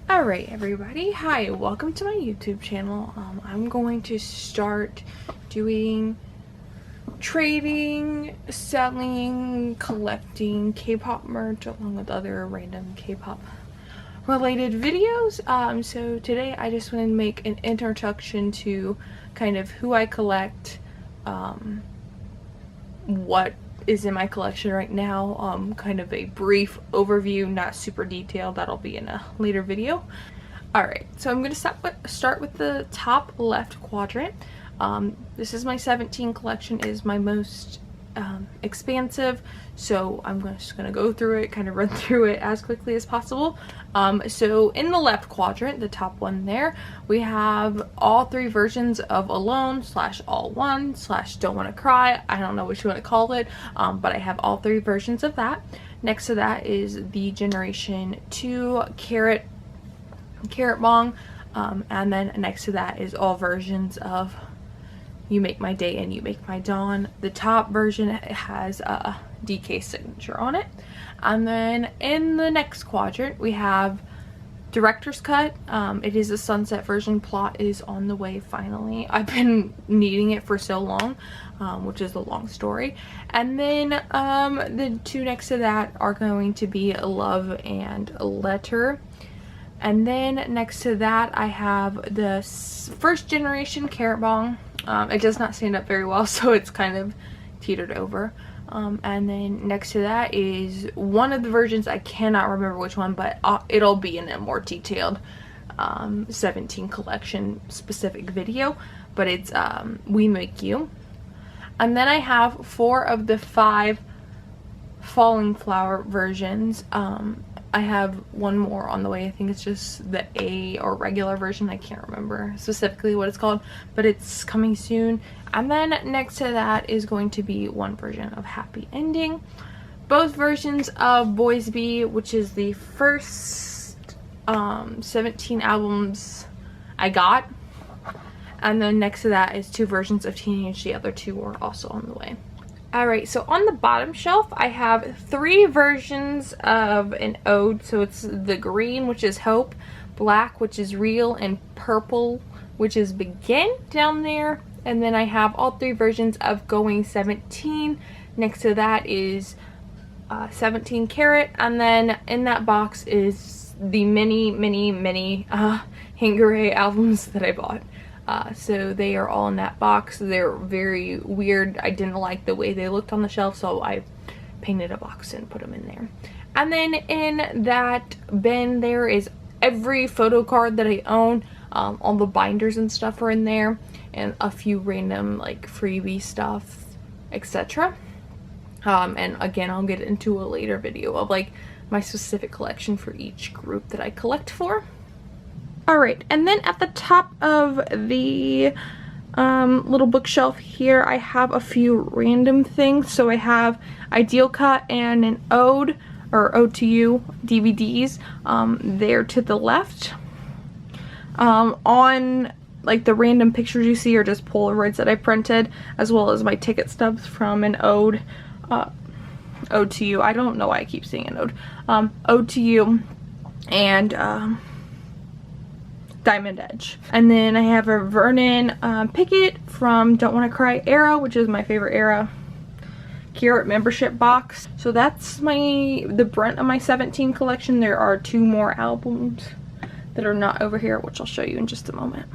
Alright everybody, hi, welcome to my YouTube channel. I'm going to start doing trading, selling, collecting K-pop merch along with other random K-pop related videos. So today I just want to make an introduction to kind of who I collect, what is in my collection right now, kind of a brief overview, not super detailed. That'll be in a later video. Alright, so I'm going to start with the top left quadrant. This is my 17 collection. It is my most expansive, so I'm just going to go through it, kind of run through it as quickly as possible. So in the left quadrant, the top one there, we have all three versions of Alone / All One / Don't Wanna Cry. I don't know which you want to call it, but I have all three versions of that. Next to that is the Generation 2 Carrot Bong, and then next to that is all versions of You Make My Day and You Make My Dawn. The top version has a DK signature on it. And then in the next quadrant we have Director's Cut. It is a sunset version. Plot is on the way finally. I've been needing it for so long, which is a long story. And then the two next to that are going to be Love and Letter. And then next to that I have the first generation Carrot Bong. It does not stand up very well, so it's kind of teetered over. And then next to that is one of the versions, I cannot remember which one, but it'll be in a more detailed 17 collection specific video, but it's We Make You. And then I have 4 of the 5 Falling Flower versions. I have one more on the way. I think it's just the A or regular version. I can't remember specifically what it's called, but it's coming soon. And then next to that is going to be one version of Happy Ending. Both versions of Boys Be, which is the first 17 albums I got. And then next to that is 2 versions of Teenage. The other 2 are also on the way. Alright, so on the bottom shelf I have 3 versions of an ode. So it's the green, which is Hope, black, which is Real, and purple, which is Begin down there. And then I have all 3 versions of Going 17. Next to that is 17 Carat. And then in that box is the many Hangare albums that I bought. So they are all in that box. They're very weird. I didn't like the way they looked on the shelf, so I painted a box and put them in there. And then in that bin there is every photo card that I own. All the binders and stuff are in there, and a few random like freebie stuff, etc. And again, I'll get into a later video of like my specific collection for each group that I collect for. Alright, and then at the top of the little bookshelf here, I have a few random things. So I have Ideal Cut and an Ode, or Ode to You DVDs, there to the left. On like the random pictures you see are just Polaroids that I printed, as well as my ticket stubs from an Ode, Ode to You. I don't know why I keep saying an Ode. Ode to You and Diamond Edge. And then I have a Vernon Pickett from Don't Wanna Cry era, which is my favorite era, Carrot membership box. So that's the brunt of my 17 collection. There are 2 more albums that are not over here, which I'll show you in just a moment.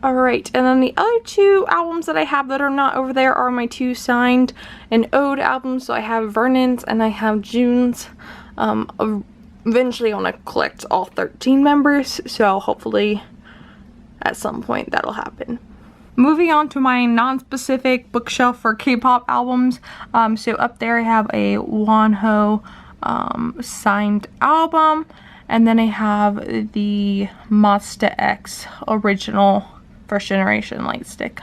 Alright, and then the other 2 albums that I have that are not over there are my 2 signed and Ode albums. So I have Vernon's and I have June's. Eventually I want to collect all 13 members, so hopefully at some point that'll happen. Moving on to my non-specific bookshelf for K-pop albums. So up there I have a Wonho signed album, and then I have the Monsta X original first generation lightstick,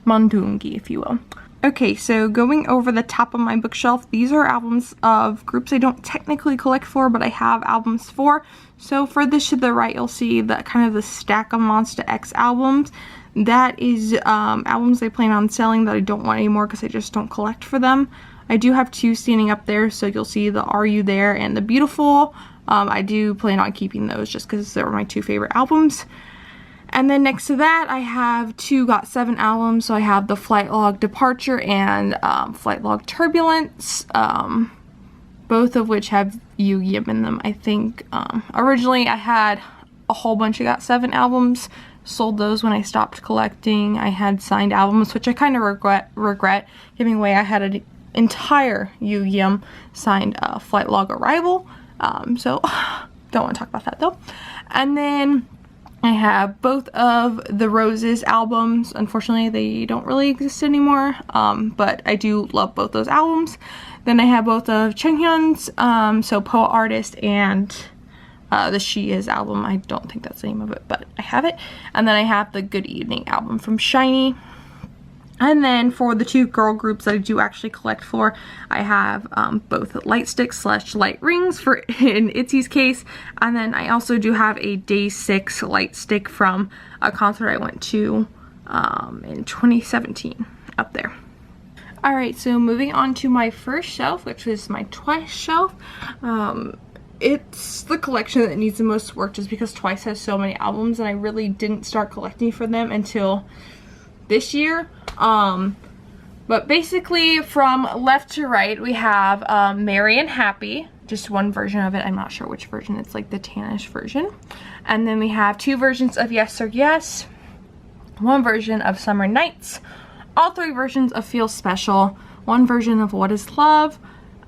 Mandungi if you will. Okay, so going over the top of my bookshelf, these are albums of groups I don't technically collect for, but I have albums for. So for this to the right, you'll see that kind of the stack of Monsta X albums. that is albums I plan on selling that I don't want anymore because I just don't collect for them. I do have 2 standing up there, so you'll see the Are You There and the Beautiful. I do plan on keeping those just because they're my 2 favorite albums. And then next to that, I have 2 GOT7 albums. So I have the Flight Log Departure and Flight Log Turbulence, both of which have Yu Yim in them. I think originally I had a whole bunch of GOT7 albums, sold those when I stopped collecting. I had signed albums, which I kind of regret giving away. I had an entire Yu Yim signed Flight Log Arrival, so don't want to talk about that though. And then I have both of the Roses albums. Unfortunately, they don't really exist anymore, but I do love both those albums. Then I have both of Chunghyun's, so Poet Artist, and the She Is album. I don't think that's the name of it, but I have it. And then I have the Good Evening album from SHINee. And then for the 2 girl groups that I do actually collect for, I have both lightsticks / light rings for in ITZY's case, and then I also do have a Day 6 light stick from a concert I went to in 2017 up there. Alright, so moving on to my first shelf, which is my Twice shelf. It's the collection that needs the most work just because Twice has so many albums and I really didn't start collecting for them until this year. But basically from left to right we have Merry and Happy, just one version of it. I'm not sure which version. It's like the tannish version. And then we have 2 versions of Yes or Yes, 1 version of Summer Nights, all 3 versions of Feel Special, 1 version of What Is Love,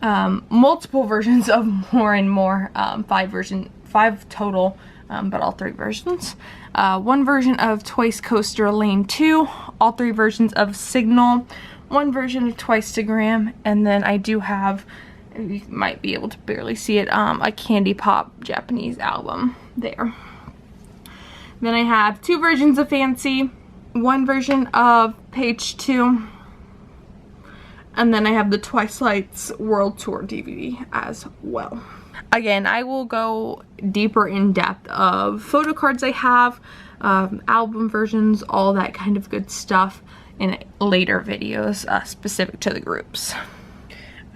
multiple versions of More and More, 5 total, but all 3 versions. 1 version of Twice Coaster Lane 2, all 3 versions of Signal, 1 version of Twice-tagram, and then I do have, you might be able to barely see it, a Candy Pop Japanese album there. Then I have 2 versions of Fancy, 1 version of Page 2, and then I have the Twice Lights World Tour DVD as well. Again, I will go deeper in depth of photo cards I have, album versions, all that kind of good stuff in later videos specific to the groups.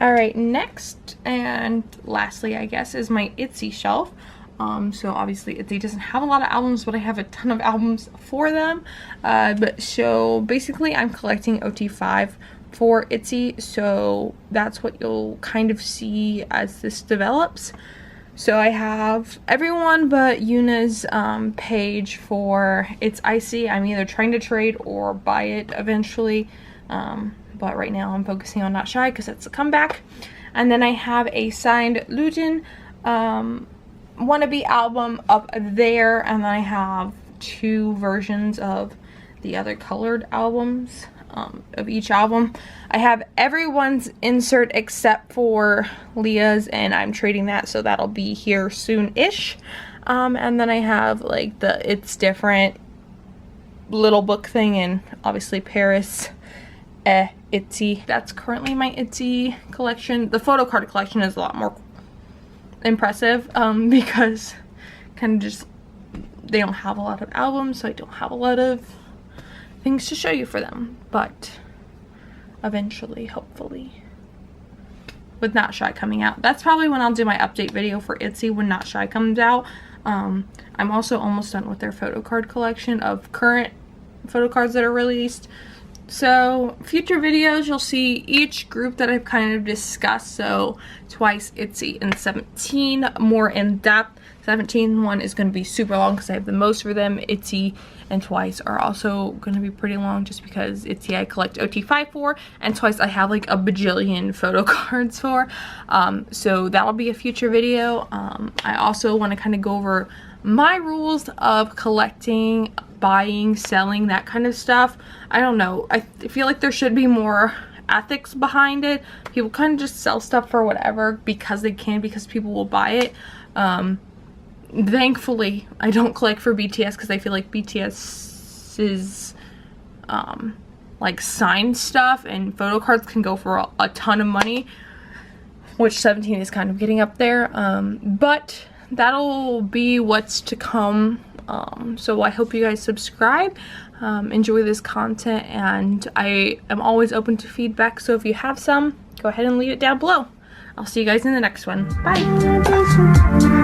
Alright, next and lastly I guess is my ITZY shelf. So obviously ITZY doesn't have a lot of albums, but I have a ton of albums for them. So basically I'm collecting OT5 for ITZY, so that's what you'll kind of see as this develops. So I have everyone but Yuna's page for It's Icy. I'm either trying to trade or buy it eventually, but right now I'm focusing on Not Shy because it's a comeback. And then I have a signed Lujin Wannabe album up there, and then I have 2 versions of the other colored albums of each album. I have everyone's insert except for Leah's, and I'm trading that, so that'll be here soon-ish. And then I have like the It's Different little book thing, and obviously Paris ITZY. That's currently my ITZY collection. The photo card collection is a lot more impressive because kind of just they don't have a lot of albums, so I don't have a lot of things to show you for them, but eventually, hopefully, with Not Shy coming out, that's probably when I'll do my update video for ITZY, when Not Shy comes out. I'm also almost done with their photo card collection of current photo cards that are released. So future videos you'll see each group that I've kind of discussed, so Twice, ITZY, and 17 more in depth. 17 one is going to be super long because I have the most for them. ITZY and Twice are also going to be pretty long just because ITZY I collect OT5 for, and Twice I have like a bajillion photo cards for. So that'll be a future video. I also want to kind of go over my rules of collecting, buying, selling, that kind of stuff. I don't know. I feel like there should be more ethics behind it. People kind of just sell stuff for whatever because they can, because people will buy it. Thankfully, I don't collect for BTS because I feel like BTS's like signed stuff and photo cards can go for a ton of money, which 17 is kind of getting up there. But that'll be what's to come. So I hope you guys subscribe. enjoy this content, and I am always open to feedback, so if you have some, go ahead and leave it down below. I'll see you guys in the next one. Bye!